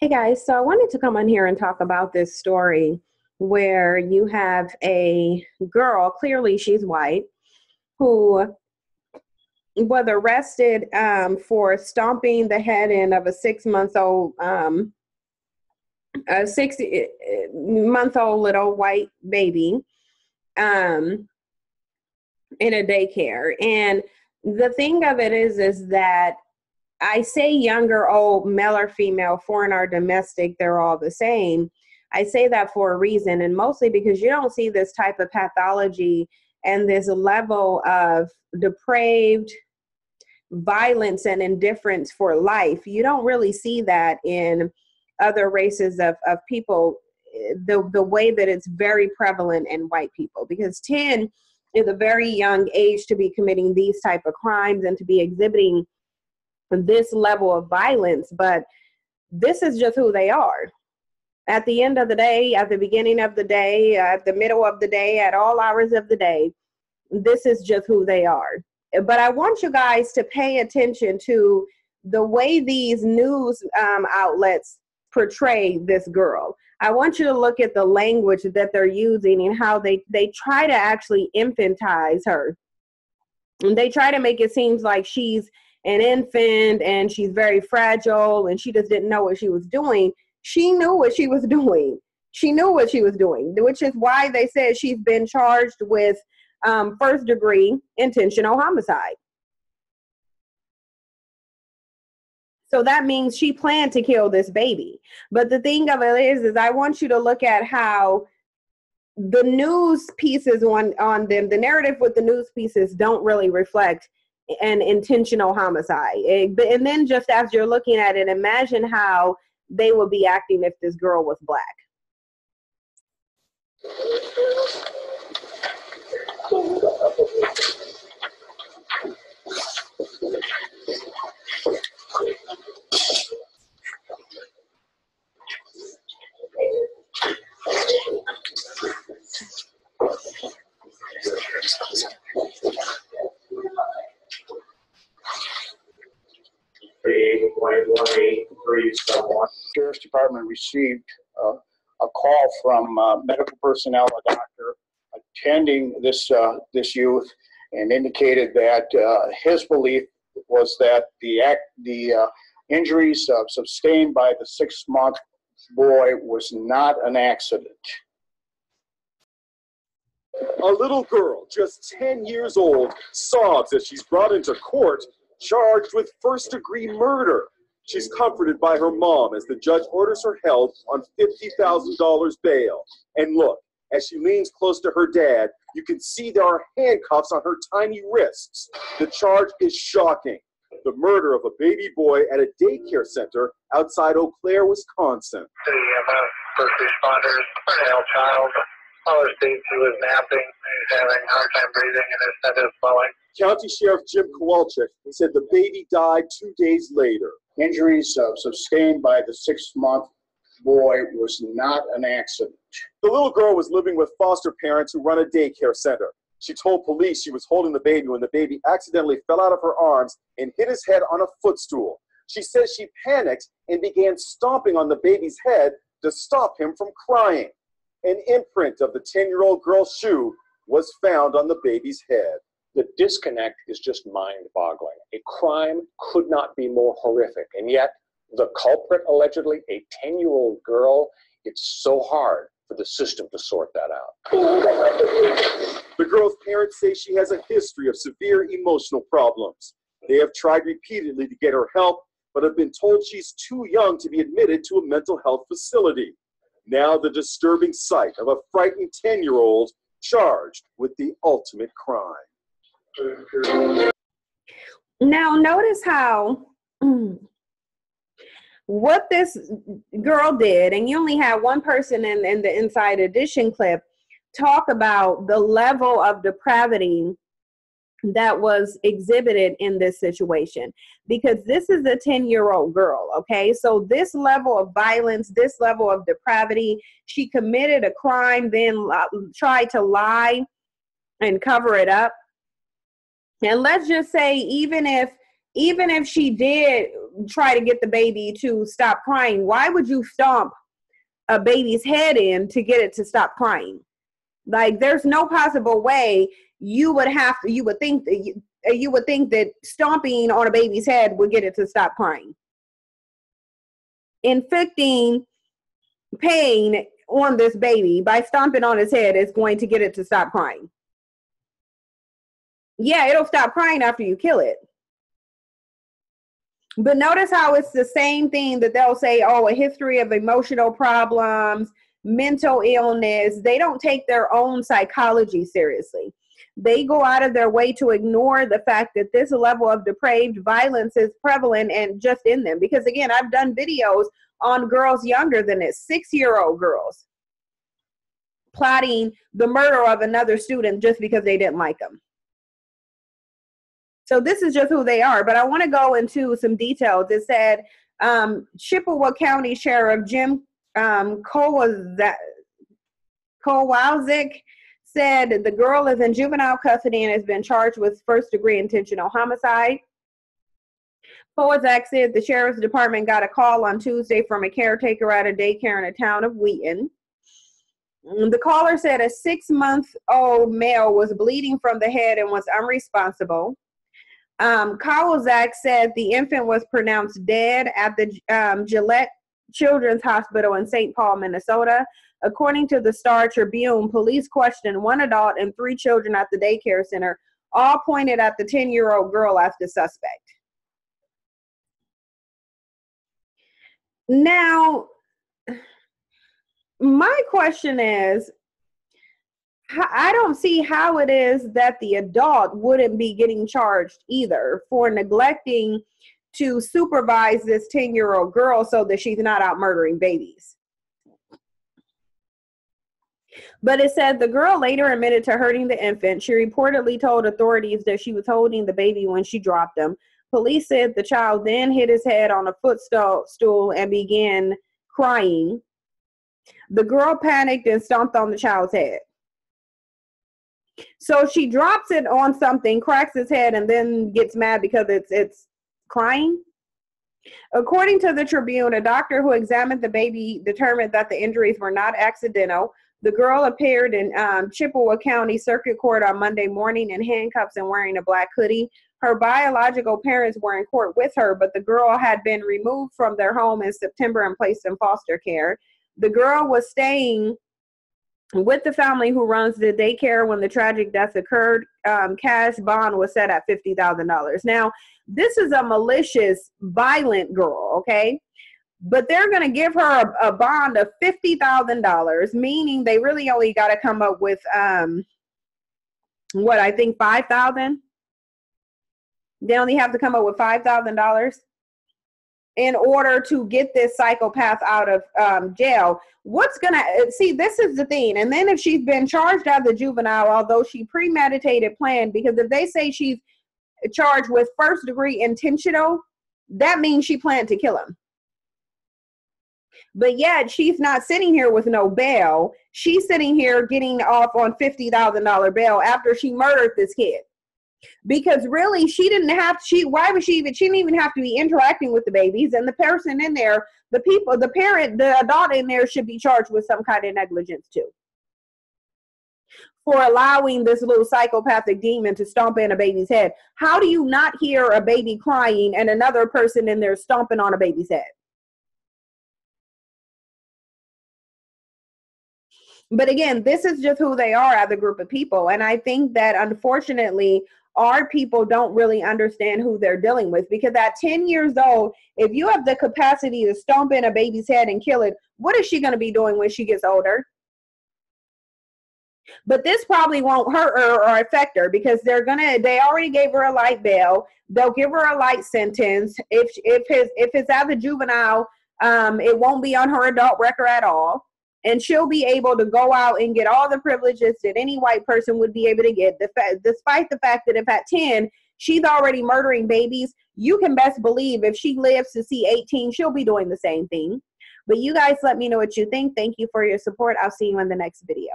Hey guys, so I wanted to come on here and talk about this story where you have a girl, clearly she's white, who was arrested for stomping the head in of a 6 month old little white baby um, in a daycare. And the thing of it is that I say young or old, male or female, foreign or domestic, they're all the same. I say that for a reason, and mostly because you don't see this type of pathology and this level of depraved violence and indifference for life. You don't really see that in other races of people, the way that it's very prevalent in white people, because 10 is a very young age to be committing these type of crimes and to be exhibiting this level of violence. But this is just who they are. At the end of the day, at the beginning of the day, at the middle of the day, at all hours of the day, this is just who they are. But I want you guys to pay attention to the way these news outlets portray this girl. I want you to look at the language that they're using and how they try to actually infantize her. And they try to make it seem like she's an infant and she's very fragile and she just didn't know what she was doing. She knew what she was doing. She knew what she was doing, which is why they said she's been charged with first degree intentional homicide. So that means she planned to kill this baby. But the thing of it is I want you to look at how the news pieces on them, the narrative with the news pieces don't really reflect an intentional homicide. And then just as you're looking at it, imagine how they would be acting if this girl was black. Sheriff's Department received a call from medical personnel, a doctor attending this youth, and indicated that his belief was that the injuries sustained by the 6-month boy was not an accident. A little girl, just 10 years old, sobs as she's brought into court, charged with first-degree murder. She's comforted by her mom as the judge orders her held on $50,000 bail. And look, as she leans close to her dad, you can see there are handcuffs on her tiny wrists. The charge is shocking. The murder of a baby boy at a daycare center outside Eau Claire, Wisconsin. The first responders, male child, Mother states he was napping. He's having a hard time breathing and his head is swelling. County Sheriff Jim Kowalczyk said the baby died 2 days later. Injuries sustained by the 6-month boy was not an accident. The little girl was living with foster parents who run a daycare center. She told police she was holding the baby when the baby accidentally fell out of her arms and hit his head on a footstool. She says she panicked and began stomping on the baby's head to stop him from crying. An imprint of the 10-year-old girl's shoe was found on the baby's head. The disconnect is just mind-boggling. A crime could not be more horrific, and yet the culprit, allegedly a 10-year-old girl, it's so hard for the system to sort that out. The girl's parents say she has a history of severe emotional problems. They have tried repeatedly to get her help, but have been told she's too young to be admitted to a mental health facility. Now the disturbing sight of a frightened 10-year-old charged with the ultimate crime. Now notice how what this girl did, and you only have one person in the Inside Edition clip talk about the level of depravity that was exhibited in this situation, because this is a 10-year-old girl. Okay, so this level of violence, this level of depravity, she committed a crime, then tried to lie and cover it up. And let's just say, even if even if she did try to get the baby to stop crying, why would you stomp a baby's head in to get it to stop crying? Like, there's no possible way you would think that stomping on a baby's head would get it to stop crying. Inflicting pain on this baby by stomping on his head is going to get it to stop crying. Yeah, it'll stop crying after you kill it. But notice how it's the same thing that they'll say, oh, a history of emotional problems, mental illness. They don't take their own psychology seriously. They go out of their way to ignore the fact that this level of depraved violence is prevalent and just in them. Because again, I've done videos on girls younger than this, 6-year-old girls, plotting the murder of another student just because they didn't like them. So this is just who they are. But I want to go into some details. It said Chippewa County Sheriff Jim Kowalczyk said the girl is in juvenile custody and has been charged with first-degree intentional homicide. Kowalczyk said the sheriff's department got a call on Tuesday from a caretaker at a daycare in the town of Wheaton. The caller said a 6-month-old male was bleeding from the head and was unresponsive. Kowalczyk said the infant was pronounced dead at the Gillette Children's Hospital in St. Paul, Minnesota. According to the Star Tribune, police questioned 1 adult and 3 children at the daycare center, all pointed at the 10-year-old girl as the suspect. Now, my question is, I don't see how it is that the adult wouldn't be getting charged either for neglecting to supervise this 10-year-old girl so that she's not out murdering babies. But it said the girl later admitted to hurting the infant. She reportedly told authorities that she was holding the baby when she dropped him. Police said the child then hit his head on a footstool and began crying. The girl panicked and stomped on the child's head. So she drops it on something, cracks his head, and then gets mad because it's crying. According to the Tribune, a doctor who examined the baby determined that the injuries were not accidental. The girl appeared in Chippewa County Circuit Court on Monday morning in handcuffs and wearing a black hoodie. Her biological parents were in court with her, but the girl had been removed from their home in September and placed in foster care. The girl was staying with the family who runs the daycare when the tragic death occurred. Cash bond was set at $50,000. Now, this is a malicious, violent girl, okay? But they're going to give her a bond of $50,000, meaning they really only got to come up with, I think $5,000. They only have to come up with $5,000 in order to get this psychopath out of jail. See, this is the thing. And then if she's been charged as a juvenile, although she premeditated planned, because if they say she's charged with first-degree intentional, that means she planned to kill him. But yet she's not sitting here with no bail. She's sitting here getting off on $50,000 bail after she murdered this kid. Because really, she didn't even have to be interacting with the babies, and the person in there, the adult in there should be charged with some kind of negligence too, for allowing this little psychopathic demon to stomp in a baby's head. How do you not hear a baby crying and another person in there stomping on a baby's head? But again, this is just who they are as a group of people. And I think that unfortunately, our people don't really understand who they're dealing with, because at 10 years old, if you have the capacity to stomp in a baby's head and kill it, what is she going to be doing when she gets older? But this probably won't hurt her or affect her, because they already gave her a light bail. They'll give her a light sentence. If it's as a juvenile, it won't be on her adult record at all. And she'll be able to go out and get all the privileges that any white person would be able to get, despite the fact that if at 10, she's already murdering babies. You can best believe if she lives to see 18, she'll be doing the same thing. But you guys let me know what you think. Thank you for your support. I'll see you in the next video.